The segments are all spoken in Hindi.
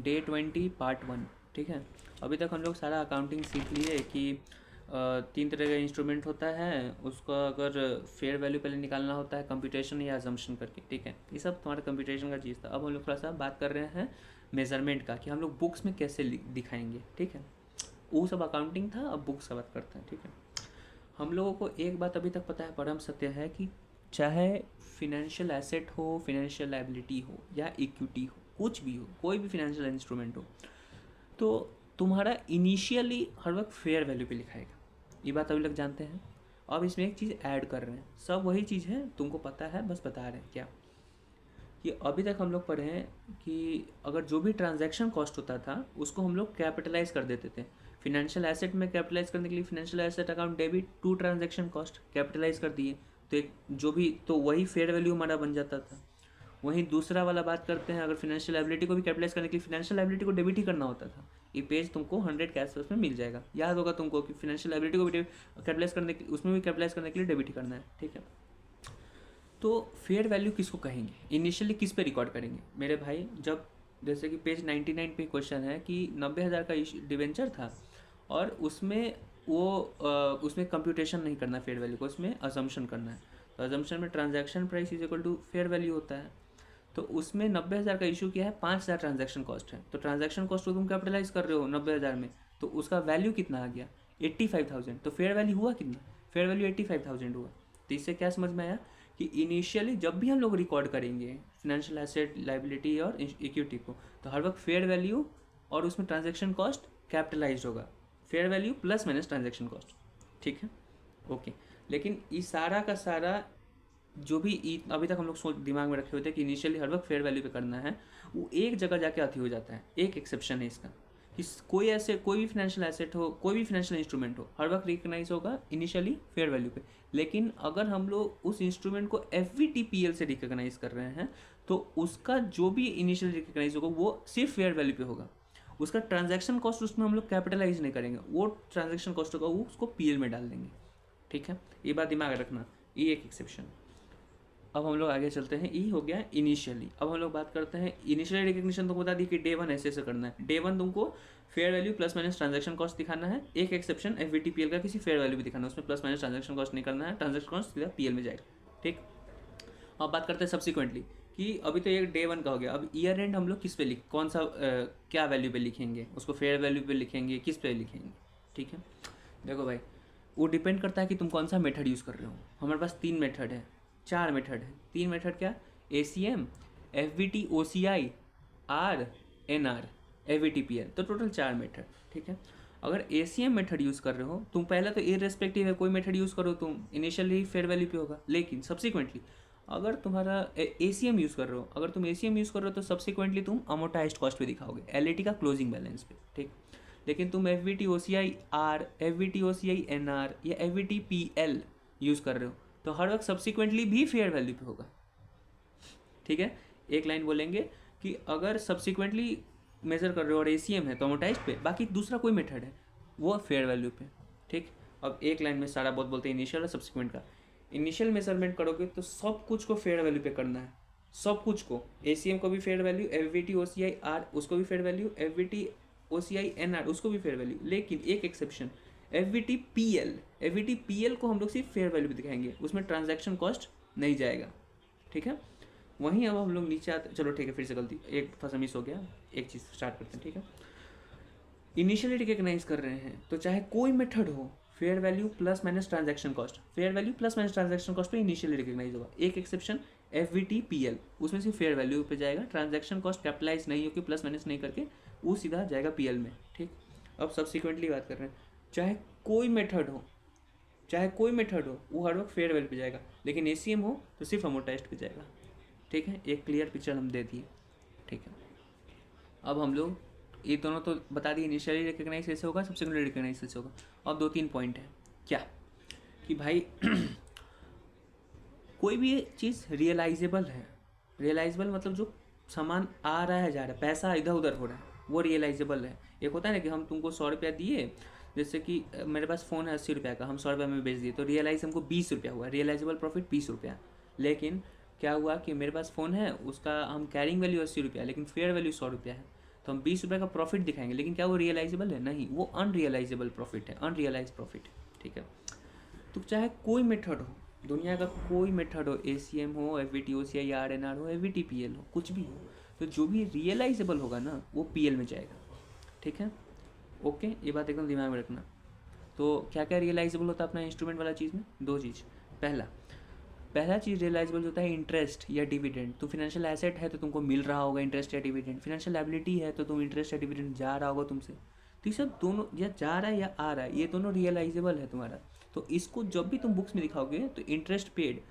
Day 20 part 1। ठीक है, अभी तक हम लोग सारा अकाउंटिंग सीख लिए कि तीन तरह का इंस्ट्रूमेंट होता है, उसका अगर फेयर वैल्यू पहले निकालना होता है कंप्यूटेशन या अजम्पशन करके। ठीक है, ये सब तुम्हारा कंप्यूटेशन का चीज़ था। अब हम लोग थोड़ा सा बात कर रहे हैं मेजरमेंट का, कि हम लोग बुक्स में कैसे दिखाएंगे। ठीक है, वो सब अकाउंटिंग था, अब बुक्स का बात करते हैं। ठीक है, हम लोगों को एक बात अभी तक पता है, परम सत्य है, कि चाहे फिनेंशियल एसेट हो, फिनेंशियल लायबिलिटी हो या इक्विटी हो, कुछ भी हो, कोई भी फिनेंशियल इंस्ट्रूमेंट हो, तो तुम्हारा इनिशियली हर वक्त फेयर वैल्यू पे लिखाएगा। ये बात अभी तक जानते हैं। अब इसमें एक चीज़ ऐड कर रहे हैं, सब वही चीज़ है, तुमको पता है, बस बता रहे हैं क्या, कि अभी तक हम लोग पढ़े हैं कि अगर जो भी ट्रांजैक्शन कॉस्ट होता था उसको हम लोग कैपिटलाइज कर देते थे। फिनेंशियल एसेट में कैपिटलाइज करने के लिए financial asset account debit to transaction cost capitalise कर दिए, तो एक जो भी, तो वही फेयर वैल्यू हमारा बन जाता था। वहीं दूसरा वाला बात करते हैं, अगर फिनेंशियल लायबिलिटी को भी कैपिटलाइज करने के लिए फिनेंशियल लायबिलिटी को डेबिट ही करना होता था। ये पेज तुमको 100 के आसपास में मिल जाएगा, याद होगा तुमको कि फिनेंशियल लायबिलिटी को भी कैपिटलाइज करने के, उसमें भी कैपिटलाइज करने के लिए डेबिट ही करना है। ठीक है, तो फेयर वैल्यू किसको कहेंगे, इनिशियली किस पे रिकॉर्ड करेंगे मेरे भाई? जब जैसे कि पेज 99 पे क्वेश्चन है कि 90,000 का डिवेंचर था और उसमें उसमें कंप्यूटेशन नहीं करना फेयर वैल्यू को, उसमें अजम्पशन करना है। तो अजम्पशन में transaction price is equal to fair value होता है। तो उसमें 90,000 का इशू किया है, 5,000 ट्रांजैक्शन कॉस्ट है। तो ट्रांजैक्शन कॉस्ट को तुम कैपिटलाइज कर रहे हो 90,000 में, तो उसका वैल्यू कितना आ गया? 85,000। तो फेयर वैल्यू हुआ कितना? फेयर वैल्यू 85,000 हुआ। तो इससे क्या समझ में आया कि इनिशियली जब भी हम लोग रिकॉर्ड करेंगे फिनेंशियल एसेट, लायबिलिटी और इक्विटी को, तो हर वक्त फेयर वैल्यू और उसमें ट्रांजैक्शन कॉस्ट कैपिटलाइज होगा। Fair value plus minus transaction cost. ठीक है, ओके। लेकिन ये सारा का सारा जो भी अभी तक हम लोग सोच दिमाग में रखे हुए थे कि इनिशियली हर वक्त फेयर वैल्यू पे करना है, वो एक जगह जाके अति हो जाता है। एक एक्सेप्शन है इसका, कि कोई भी फाइनेंशियल एसेट हो, कोई भी फाइनेंशियल इंस्ट्रूमेंट हो, हर वक्त रिकग्नाइज होगा इनिशियली फेयर वैल्यू पे। लेकिन अगर हम लोग उस इंस्ट्रूमेंट को FVTPL से रिकग्नाइज कर रहे हैं, तो उसका जो भी इनिशियली रिकग्नाइज होगा वो सिर्फ फेयर वैल्यू पे होगा। उसका ट्रांजैक्शन कॉस्ट उसमें हम लोग कैपिटलाइज नहीं करेंगे, वो ट्रांजैक्शन कॉस्ट होगा वो उसको PL में डाल देंगे। ठीक है, ये बात दिमाग रखना, ये एक एक्सेप्शन। अब हम लोग आगे चलते हैं, ई हो गया इनिशियली। अब हम लोग बात करते हैं इनिशियली रिकग्निशन। तुमको बता दी कि डे 1 ऐसे करना है। डे 1 तुमको fair value plus minus transaction cost दिखाना है। एक एक्सेप्शन FVTPL का किसी फेयर वैल्यू भी दिखाना है, उसमें प्लस माइनस ट्रांजैक्शन कॉस्ट नहीं करना है, ट्रांजैक्शन कॉस्ट सीधा PL में जाएगा। ठीक, अब बात करते हैं सब्सिक्वेंटली, कि अभी तो ये डे 1 का हो गया। अब ईयर एंड हम लोग किस पे कौन सा क्या वैल्यू पे लिखेंगे, उसको फेयर वैल्यू पे लिखेंगे, किस पे लिखेंगे? ठीक है, देखो भाई, वो डिपेंड करता है कि तुम कौन सा मेथड यूज़ कर रहे हो। हमारे पास 3 मेथड है, 4 मेथड है। 3 मेथड क्या? ACM, FVT, OCI, R, NR, FVTPL। तो टोटल 4 मेथड। ठीक है, अगर ACM मेथड यूज़ कर रहे हो तुम, पहले तो इररेस्पेक्टिव है कोई मेथड यूज़ करो तुम, इनिशियली फेयर वैल्यू पे होगा। लेकिन सब्सिक्वेंटली अगर तुम्हारा ACM यूज़ कर रहे हो, अगर तुम ACM यूज़ कर रहे हो तो सब्सिक्वेंटली तुम अमोर्टाइज्ड कॉस्ट पे दिखाओगे, LAT का क्लोजिंग बैलेंस पे। ठीक, लेकिन तुम FVT, OCI, R, FVT, OCI, NR या FVTPL यूज़ कर रहे हो तो हर वक्त सब्सिक्वेंटली भी फेयर वैल्यू पे होगा। ठीक है, एक लाइन बोलेंगे कि अगर सब्सिक्वेंटली मेजर कर रहे हो और ACM है तो अमोर्टाइज पे, बाकी दूसरा कोई मेथड है वो फेयर वैल्यू पे। ठीक, अब एक लाइन में सारा बहुत बोलते हैं इनिशियल और सब्सिक्वेंट का। इनिशियल मेजरमेंट करोगे तो सब कुछ को फेयर वैल्यू पे करना है, सब कुछ को। ACM को भी fair value, FVT, OCI, R उसको भी fair value, FVT, OCI, NR उसको भी फेयर वैल्यू। लेकिन एक एक्सेप्शन, FVTPL को हम लोग सिर्फ फेयर वैल्यू पे दिखाएंगे, उसमें ट्रांजैक्शन कॉस्ट नहीं जाएगा। ठीक है, वहीं अब हम लोग नीचे आते, चलो ठीक है, फिर से गलती, एक फंसा मिस हो गया, एक चीज़ स्टार्ट करते हैं। ठीक है, इनिशियली रिकग्नाइज कर रहे हैं तो चाहे कोई मेथड हो, fair value plus minus transaction cost, fair value plus minus transaction cost पे इनिशियली रिकग्नाइज होगा। एक एक्सेप्शन FVTPL, उसमें सिर्फ फेयर वैल्यू पे जाएगा, ट्रांजैक्शन कॉस्ट कैपिटलाइज नहीं होकर प्लस माइनस नहीं करके वो सीधा जाएगा PL में। ठीक, अब सब्सिक्वेंटली बात कर रहे हैं, चाहे कोई मेथड हो, चाहे कोई मेथड हो, वो हर वक्त फेयर वैल्यू पे जाएगा। लेकिन ACM हो तो सिर्फ अमोर्टाइज्ड पे जाएगा। ठीक है, एक क्लियर पिक्चर हम दे दिए। ठीक है, अब हम लोग ये दोनों तो बता दिए, इनिशियली रिकग्नाइज कैसे होगा, सब्सिक्वेंटली रिकग्नाइज कैसे होगा। अब 2-3 पॉइंट है क्या, कि भाई कोई भी चीज़ रियलाइजेबल है। रियलाइजेबल मतलब जो सामान आ रहा है जा रहा है, पैसा इधर उधर हो रहा है, वो रियलाइजेबल है। एक होता है ना कि हम तुमको 100 रुपया दिए, जैसे कि मेरे पास फ़ोन है 80 रुपया का, हम 100 रुपये में बेच दिए तो रियलाइज हमको 20 रुपया हुआ, रियलाइजेबल प्रॉफिट 20 रुपया। लेकिन क्या हुआ कि मेरे पास फ़ोन है, उसका हम कैरिंग वैल्यू 80 रुपया, लेकिन फेयर वैल्यू 100 रुपया है। तो हम 20 रुपये का प्रॉफिट दिखाएंगे, लेकिन क्या वो रियलाइजेबल है? नहीं, वो अनरियलाइजेबल प्रॉफिट है, अनरियलाइज प्रॉफिट। ठीक है, तो चाहे कोई मेथड हो, दुनिया का कोई मेथड हो, ACM हो, FVT हो, CIRNR हो, FVT PL हो, कुछ भी हो, तो जो भी रियलाइजेबल होगा ना वो PL में जाएगा। ठीक है, ओके, ये बात एकदम दिमाग में रखना। तो क्या क्या रियलाइजेबल होता है अपना इंस्ट्रूमेंट वाला चीज़ में? दो चीज़। पहला चीज़ रियलाइजेबल होता है इंटरेस्ट या डिविडेंड। तो फिनेंशियल एसेट है तो तुमको मिल रहा होगा इंटरेस्ट या डिविडेंड, फिनेंशियल एबिलिटी है तो तुम इंटरेस्ट या डिविडेंड जा रहा होगा तुमसे। तो ये सब दोनों, या जा रहा है या आ रहा है, ये दोनों रियलाइजेबल है तुम्हारा। तो इसको जब भी तुम बुक्स में दिखाओगे तो इंटरेस्ट पेड,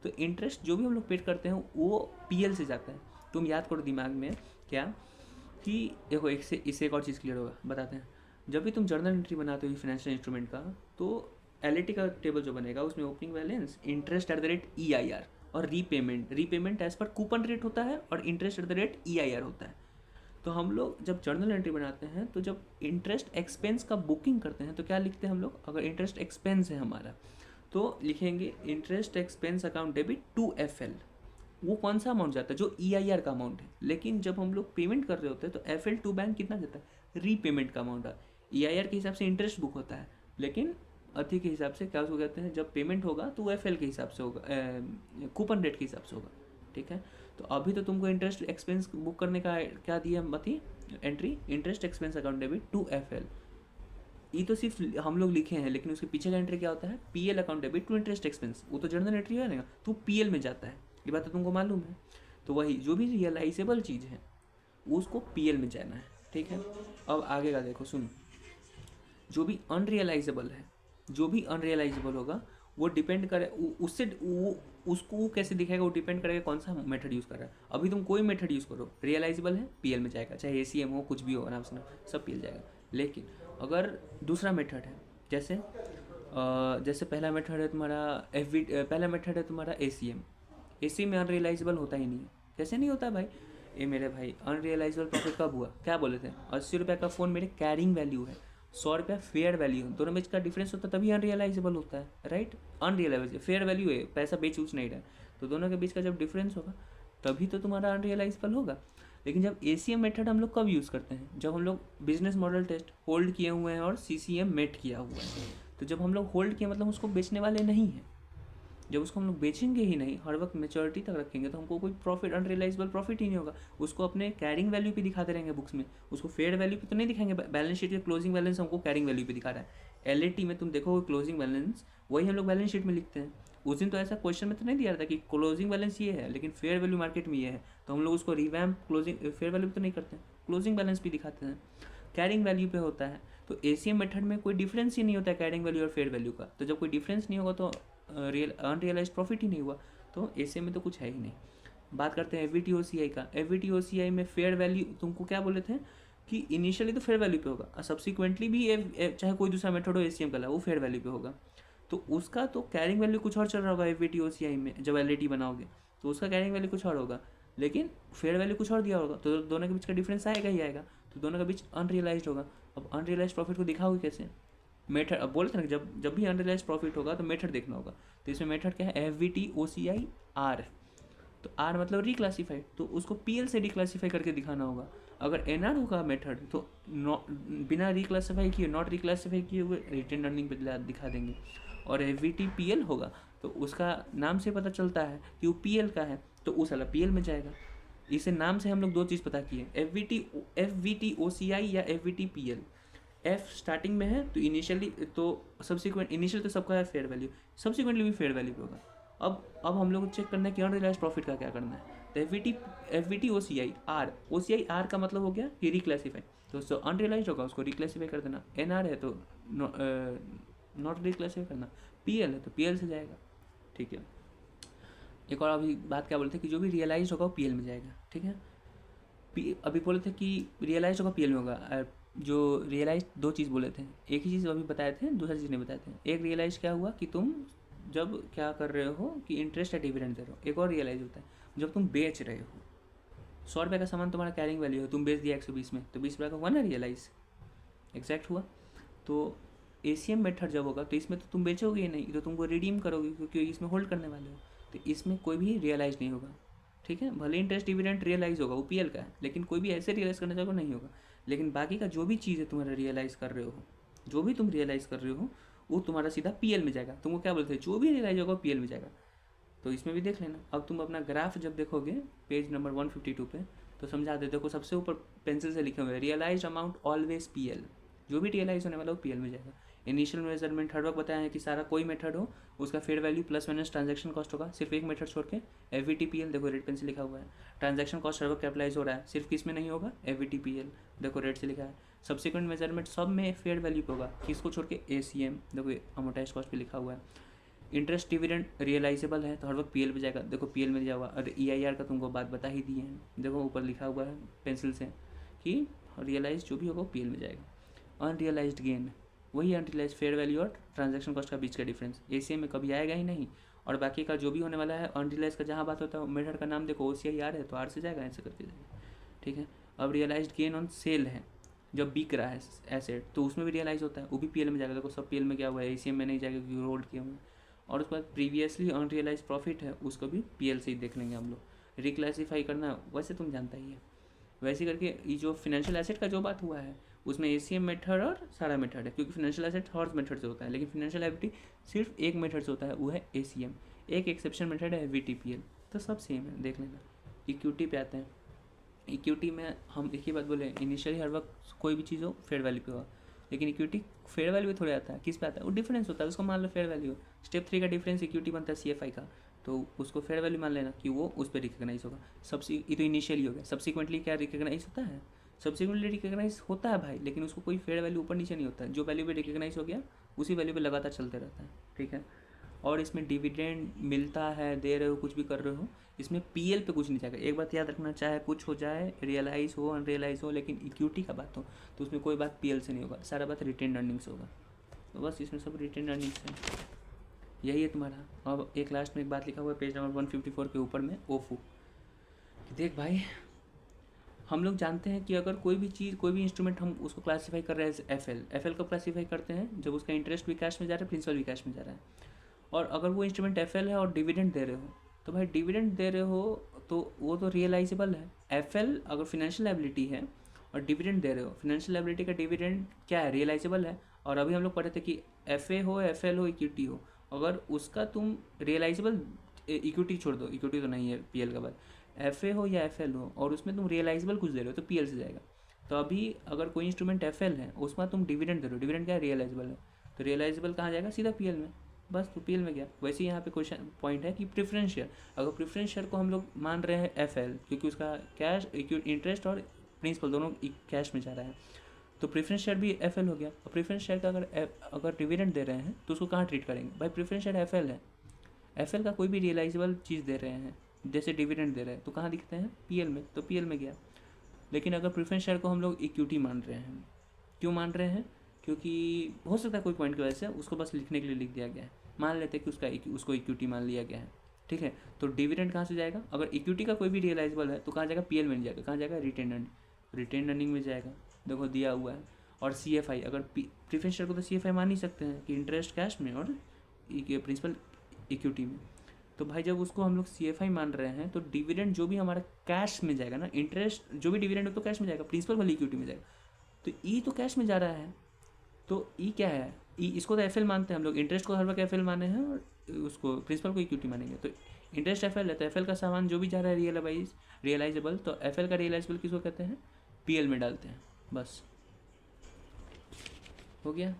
तो इंटरेस्ट जो भी हम लोग पेड करते हैं वो PL से जाता है। तुम याद करो दिमाग में क्या, कि देखो इससे एक और चीज़ क्लियर होगा, बताते हैं। जब भी तुम जर्नल एंट्री बनाते हो फाइनेंशियल इंस्ट्रूमेंट का, तो LAT का टेबल जो बनेगा उसमें opening balance, interest at the rate EIR और repayment as per coupon rate होता है और interest at the rate EIR होता है। तो हम लोग जब जर्नल एंट्री बनाते हैं तो जब इंटरेस्ट एक्सपेंस का बुकिंग करते हैं तो क्या लिखते हैं हम लोग? अगर इंटरेस्ट एक्सपेंस है हमारा तो लिखेंगे interest expense account debit to FL। वो कौन सा अमाउंट जाता है? जो EIR का अमाउंट है। लेकिन जब हम लोग पेमेंट कर रहे होते हैं तो FL टू बैंक कितना जाता है? रीपेमेंट का अमाउंट है। EIR के हिसाब से इंटरेस्ट बुक होता है, लेकिन अति के हिसाब से क्या उसको कहते हैं, जब पेमेंट होगा तो वो FL के हिसाब से होगा, कूपन रेट के हिसाब से होगा। ठीक है, तो अभी तो तुमको इंटरेस्ट एक्सपेंस बुक करने का क्या दिया मती entry, interest expense account debit to FL। ये तो सिर्फ हम लोग लिखे हैं, लेकिन उसके पीछे का एंट्री क्या होता है? PL account debit to interest expense. वो तो जर्नल एंट्री है ना, तो PL में जाता है, ये बात तो तुमको मालूम है। तो वही जो भी रियलाइजेबल चीज़ है उसको PL में जाना है। ठीक है, अब आगे का देखो, सुनो। जो भी अनरियलाइजेबल है, जो भी अनरियलाइजेबल होगा वो डिपेंड करे उससे, उसको वो कैसे दिखाएगा, वो डिपेंड करेगा कौन सा मेथड यूज़ कर रहा है। अभी तुम कोई मेथड यूज़ करो, रियलाइजेबल है PL में जाएगा, चाहे ACM हो, कुछ भी हो, आराम से ना सब PL जाएगा। लेकिन अगर दूसरा मेथड है, जैसे पहला मेथड है तुम्हारा पहला मेथड है तुम्हारा ACM में अनरियलाइजेबल होता ही नहीं है। कैसे नहीं होता भाई? ये मेरे भाई अनरियलाइजेबल प्रॉफिट कब हुआ? क्या बोले थे? 80 रुपये का फ़ोन मेरे कैरिंग वैल्यू है, 100 रुपया फेयर वैल्यू है, दोनों में का डिफरेंस होता है तभी अनरियलाइजेबल होता है, राइट? अनरियलाइजेबल फेयर वैल्यू है, पैसा बेच उच नहीं रहा है, तो दोनों के बीच का जब डिफरेंस होगा तभी तो तुम्हारा अनरियलाइजेबल होगा। लेकिन जब ACM मेथड हम लोग कब यूज़ करते हैं? जब हम लोग बिजनेस मॉडल टेस्ट होल्ड किए हुए हैं और CCM मेट किया हुआ है। तो जब हम लोग होल्ड किए मतलब उसको बेचने वाले नहीं हैं, जब उसको हम लोग बेचेंगे ही नहीं, हर वक्त मेच्योरिटी तक रखेंगे, तो हमको कोई प्रॉफिट, अनरियलाइजेबल प्रॉफिट ही नहीं होगा। उसको अपने कैरिंग वैल्यू पे दिखाते रहेंगे बुक्स में, उसको फेयर वैल्यू पे तो नहीं दिखाएंगे। बैलेंस शीट के क्लोजिंग बैलेंस हमको कैरिंग वैल्यू पे दिखा रहा है। LAT में तुम देखोगे क्लोजिंग बैलेंस, वही हम लोग बैलेंस शीट में लिखते हैं। उस दिन तो ऐसा क्वेश्चन में तो नहीं दिया था कि क्लोजिंग बैलेंस ये है लेकिन फेयर वैल्यू मार्केट में ये है, तो हम लोग उसको रिवैम्प क्लोजिंग फेयर वैल्यू पे तो नहीं करते हैं, क्लोजिंग बैलेंस भी दिखाते हैं, कैरिंग वैल्यू पे होता है। तो ACM मेथड में कोई डिफरेंस ही नहीं होता है कैरिंग वैल्यू और फेयर वैल्यू का। तो जब कोई डिफरेंस नहीं होगा तो अनरियलाइज प्रॉफिट ही नहीं हुआ, तो ACM में तो कुछ है ही नहीं। बात करते हैं FVT OCI का। FVT OCI में फेयर वैल्यू तुमको क्या बोले थे कि इनिशियली तो फेयर वैल्यू पे होगा और सब्सिक्वेंटली भी चाहे कोई दूसरा मेथड हो ACM का वो फेयर वैल्यू पे होगा। तो उसका तो कैरिंग वैल्यू कुछ और चल रहा होगा FVT OCI में, जब LAT बनाओगे तो उसका कैरिंग वैल्यू कुछ और होगा, लेकिन फेयर वैल्यू कुछ और दिया होगा, तो दोनों के बीच का डिफरेंस आएगा ही आएगा, तो दोनों के बीच अनरियलाइज होगा। अब अनरियलाइज प्रॉफिट को दिखाओगे कैसे? मेथड, अब बोलते ना जब भी अनरियलाइज प्रॉफिट होगा तो मेथड देखना होगा। तो इसमें मेथड क्या है? FVT OCI R। तो R मतलब रिक्लासीफाइड, तो उसको PL से रिक्लासीफाई करके दिखाना होगा। अगर NR होगा मेथड तो बिना रिक्लासीफाई किए, नॉट रिक्लासीफाई किए हुए रिटेन अर्निंग पे दिखा देंगे। और FVT PL होगा तो उसका नाम से पता चलता है कि वो PL का है, तो उस वाला PL में जाएगा। इसे नाम से हम लोग दो चीज़ पता किए, FVT OCI या FVT PL। F स्टार्टिंग में है तो इनिशियली तो सब्सिक्वेंट, इनिशियल तो सबका है फेयर वैल्यू, सब्सिक्वेंटली भी फेयर वैल्यू पे होगा। अब हम लोग चेक करना है कि अनरियलाइज प्रॉफिट का क्या करना है। तो FVT OCI R का मतलब हो गया कि रिक्लासीफाई, तो उसको अनरियलाइज होगा उसको रिक्लासीफाई कर देना। NR है तो नॉट रिक्लासीफाई करना। PL है तो PL से जाएगा। ठीक है, एक और अभी बात क्या बोलते हैं कि जो भी रियलाइज होगा वो PL में जाएगा। ठीक है, अभी बोले थे कि रियलाइज होगा PL में होगा। जो रियलाइज दो चीज़ बोले थे, एक ही चीज़ अभी बताए थे, दूसरा चीज़ नहीं बताए थे। एक रियलाइज क्या हुआ कि तुम जब क्या कर रहे हो कि इंटरेस्ट या डिविडेंड दे रहे हो। एक और रियलाइज होता है जब तुम बेच रहे हो, 100 रुपये का सामान तुम्हारा कैरिंग वैल्यू है, तुम बेच दिया 120 में, तो 20 रुपये का हुआ ना रियलाइज, एग्जैक्ट हुआ। तो ACM मेथड जब होगा तो इसमें तो तुम बेचोगे ही नहीं, तो तुमको रिडीम करोगे क्योंकि इसमें होल्ड करने वाले हो, तो इसमें कोई भी रियलाइज नहीं होगा। ठीक है, भले इंटरेस्ट डिविडेंड रियलाइज होगा वो पीएल का है, लेकिन कोई भी ऐसे रियलाइज करना चाहोगे नहीं होगा। लेकिन बाकी का जो भी चीज़ है तुम्हारा रियलाइज़ कर रहे हो, जो भी तुम रियलाइज़ कर रहे हो वो तुम्हारा सीधा पीएल में जाएगा। तुमको क्या बोलते हैं, जो भी रियलाइज होगा पीएल में जाएगा। तो इसमें भी देख लेना। अब तुम अपना ग्राफ जब देखोगे पेज नंबर 152 पे, तो समझा दे, देखो सबसे ऊपर पेंसिल से लिखे हुए रियलाइज अमाउंट ऑलवेज पीएल, जो भी रियलाइज होने वाला वो पीएल में जाएगा। इनिशियल मेजरमेंट हर वक्त बताया है कि सारा कोई मेथड हो उसका fair value plus minus transaction cost होगा, सिर्फ एक मेथड छोड़ के एवीटीपीएल, देखो रेड पेन से लिखा हुआ है। ट्रांजैक्शन कॉस्ट हर वक्त कैपिटलाइज हो रहा है, सिर्फ किस में नहीं होगा, एवीटीपीएल, देखो रेड से लिखा है। सब्सिक्वेंट मेजरमेंट सब में फेयर वैल्यू पे होगा, किसको छोड़ के, एसीएम, देखो अमोटाइज कॉस्ट पे लिखा हुआ है। इंटरेस्ट डिविडेंड रियलाइजेबल है तो हर वक्त पीएल पे जाएगा, देखो पीएल में दिया हुआ। और ईआईआर का तुमको बात बता ही दी है, देखो ऊपर लिखा हुआ है पेंसिल से कि रियलाइज जो भी होगा पीएल में जाएगा। अनरियलाइज्ड गेन, वही अनरियलाइज फेयर वैल्यू और ट्रांजैक्शन कॉस्ट का बीच का डिफरेंस, एसीएम में कभी आएगा ही नहीं। और बाकी का जो भी होने वाला है अनरियलाइज का जहाँ बात होता है मेथड का नाम देखो ओसीआईआर है तो आर से जाएगा, ऐसे करके जाएगा, ठीक है। अब रियलाइज्ड गेन ऑन सेल है, जब बिक रहा है एसेट तो उसमें भी रियलाइज होता है, वो भी पीएल में जाएगा, देखो सब पीएल में क्या हुआ है, एसीएम में नहीं जाएगा क्योंकि होल्ड किए हुए हैं। और उसके बाद प्रीवियसली अनरियलाइज प्रॉफिट है उसको भी पीएल से ही देख लेंगे हम लोग। रिक्लासीफाई करना वैसे तुम जानता ही है, वैसे करके ये जो फिनेंशियल एसेट का जो बात हुआ है उसमें एसीएम मेथड और सारा मेथड है, क्योंकि फिनेंशियल एसेट हर मेथड से होता है, लेकिन फिनेंशियल लायबिलिटी सिर्फ एक मेथड से होता है, वो है एसीएम। एक एक्सेप्शन मेथड है वीटीपीएल, तो सब सेम है, देख लेना। इक्विटी पे आते हैं। इक्विटी में हम एक ही बात बोले, इनिशियली हर वक्त कोई भी चीज़ हो फेयर वैल्यू पे हो, लेकिन इक्विटी फेयर वैल्यू पे थोड़े आता है, किस पे आता है, वो डिफरेंस होता है, उसको मान लो फेयर वैल्यू। स्टेप 3 का डिफरेंस इक्विटी बनता है सीएफआई का, तो उसको फेयर वैल्यू मान लेना कि वो उस पर रिकग्नाइज होगा। ये तो इनिशियली हो गया, सब्सिक्वेंटली क्या रिकग्नाइज होता है, सब्सिक्वेंटली रिकग्नाइज होता है भाई, लेकिन उसको कोई फेयर वैल्यू ऊपर नीचे नहीं होता है, जो वैल्यू पे रिकग्नाइज हो गया उसी वैल्यू पे लगातार चलते रहता है, ठीक है। और इसमें डिविडेंड मिलता है, दे रहे हो, कुछ भी कर रहे हो, इसमें पीएल पे कुछ नहीं जाएगा। एक बात याद रखना, चाहे कुछ हो जाए, रियलाइज हो अनरियलाइज हो, लेकिन इक्विटी का बात हो तो उसमें कोई बात पीएल से नहीं होगा, सारा बात रिटेन अर्निंग्स होगा। तो बस इसमें सब रिटेन अर्निंग्स है, यही है तुम्हारा। अब एक लास्ट में एक बात लिखा हुआ है पेज नंबर 154 के ऊपर में, ओफू। देख भाई, हम लोग जानते हैं कि अगर कोई भी चीज़, कोई भी इंस्ट्रूमेंट हम उसको क्लासीफाई कर रहे हैं एफएल, एफएल को क्लासीफाई करते हैं जब उसका इंटरेस्ट भी कैश में जा रहा है, प्रिंसिपल भी कैश में जा रहा है। और अगर वो इंस्ट्रूमेंट एफएल है और डिविडेंड दे रहे हो, तो भाई डिविडेंड दे रहे हो तो वो तो रियलाइजेबल है। एफएल अगर फिनेंशियल लायबिलिटी है और डिविडेंड दे रहे हो, फिनेंशियल लायबिलिटी का डिविडेंड क्या है, रियलाइजेबल है। और अभी हम लोग पढ़े थे कि एफए हो, एफएल हो, इक्विटी हो, अगर उसका तुम रियलाइजेबल, इक्विटी छोड़ दो, इक्विटी तो नहीं है पीएल का बाद, एफए हो या एफएल हो और उसमें तुम रियलाइजेबल कुछ दे रहे हो तो पीएल से जाएगा। तो अभी अगर कोई इंस्ट्रूमेंट एफएल है उसमें तुम डिविडेंड दे रहे हो, डिविडेंड क्या है, रियलाइजेबल है, तो रियलाइजेबल कहाँ जाएगा, सीधा पीएल में, बस। तो पीएल में गया। वैसे यहाँ पे क्वेश्चन पॉइंट है कि प्रेफरेंस शेयर, अगर प्रेफरेंस शेयर को हम लोग मान रहे हैं एफएल, क्योंकि उसका कैश, इंटरेस्ट और प्रिंसिपल दोनों कैश में जा रहा है, तो प्रेफरेंस शेयर भी एफएल हो गया। और प्रेफरेंस शेयर का अगर डिविडेंड दे रहे हैं तो उसको कहाँ ट्रीट करेंगे भाई, प्रेफरेंस शेयर एफएल है, एफएल का कोई भी रियलाइजेबल चीज़ दे रहे हैं जैसे डिविडेंड दे रहे हैं तो कहाँ दिखते हैं, पीएल में, तो पीएल में गया। लेकिन अगर प्रेफरेंस शेयर को हम लोग इक्विटी मान रहे हैं, क्यों मान रहे हैं, क्योंकि हो सकता है कोई पॉइंट की वजह से उसको बस लिखने के लिए लिख दिया गया है, मान लेते हैं कि उसको इक्विटी मान लिया गया है, ठीक है। तो डिविडेंड कहाँ से जाएगा, अगर इक्विटी का कोई भी रियलाइजेबल है तो कहाँ जाएगा, पीएल में नहीं जाएगा, कहाँ जाएगा, रिटेन अर्निंग, रिटेन अर्निंग में जाएगा, देखो दिया हुआ है। और सीएफआई, अगर प्रेफरेंस शेयर को तो सीएफआई मान ही सकते हैं कि इंटरेस्ट कैश में और प्रिंसिपल इक्विटी में, तो भाई जब उसको हम लोग सीएफआई मान रहे हैं तो डिविडेंड जो भी हमारा कैश में जाएगा ना, इंटरेस्ट जो भी डिविडेंड हो तो कैश में जाएगा, प्रिंसिपल वाली इक्विटी में जाएगा, तो ई तो कैश में जा रहा है, तो ई क्या है, ई इसको तो एफएल मानते हैं हम लोग, इंटरेस्ट को हर वक्त एफएल माने हैं और उसको प्रिंसिपल को इक्विटी मानेंगे। तो इंटरेस्ट एफएल है तो एफएल का सामान जो भी जा रहा है रियलाइजेबल, तो एफएल का रियलाइजेबल किसको कहते हैं, पीएल में डालते हैं, बस हो गया।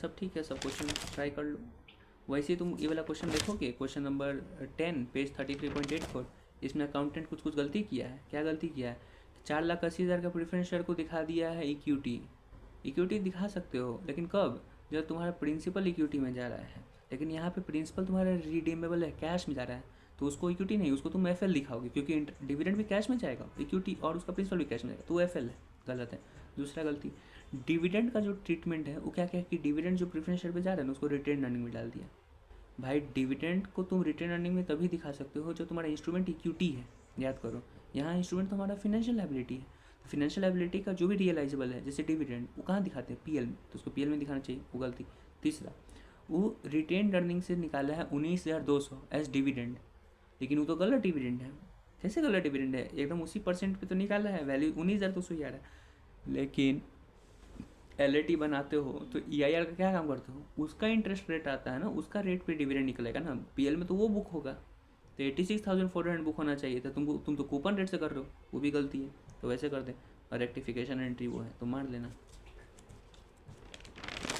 सब ठीक है, सब क्वेश्चन ट्राई कर लो। वैसे तुम ये वाला क्वेश्चन देखोगे, क्वेश्चन नंबर 10 पेज 33.84, इसमें अकाउंटेंट कुछ कुछ गलती किया है। क्या गलती किया है, 4,80,000 का प्रेफरेंस शेयर को दिखा दिया है इक्विटी। इक्विटी दिखा सकते हो लेकिन कब, जब तुम्हारा प्रिंसिपल इक्विटी में जा रहा है, लेकिन यहाँ पे प्रिंसिपल तुम्हारा रिडीमेबल है, कैश में जा रहा है, तो उसको इक्विटी नहीं, उसको तुम एफएल दिखाओगे, क्योंकि डिविडेंड भी कैश में जाएगा, इक्विटी और उसका प्रिंसिपल भी कैश में जाएगा, तो एफएल है, गलत है। दूसरा गलती, डिविडेंड का जो ट्रीटमेंट है वो क्या क्या है कि डिविडेंड जो प्रेफरेंस शेयर पे जा रहा है ना उसको रिटेन अर्निंग में डाल दिया। भाई डिविडेंड को तुम रिटेन अर्निंग में तभी दिखा सकते हो जो तुम्हारा इंस्ट्रूमेंट इक्विटी है, याद करो। यहाँ इंस्ट्रूमेंट तो हमारा फिनेंशियल लायबिलिटी है, तो फिनेंशियल लायबिलिटी का जो भी रियलाइजेबल है जैसे डिविडेंड, वो कहाँ दिखाते हैं, पीएल में, तो उसको पीएल में दिखाना चाहिए, वो गलती। तीसरा, वो रिटेन अर्निंग से निकाला है 19,200 एज डिविडेंड, लेकिन वो तो गलत डिविडेंड है। कैसे गलत डिविडेंड है? एकदम उसी परसेंट पे तो निकाला है, वैल्यू 19,000 तो सही आ रहा है। लेकिन एल बनाते हो तो EIR का क्या काम करते हो? उसका इंटरेस्ट रेट आता है ना, उसका रेट पे डिविडेंड निकलेगा ना। PL में तो वो बुक होगा, तो 86,400 बुक होना चाहिए था। तुम तो कूपन रेट से कर रहे हो, वो भी गलती है। तो वैसे कर दे, और रेक्टिफिकेशन एंट्री वो है तो मार लेना।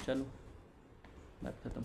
चलो बात खत्म।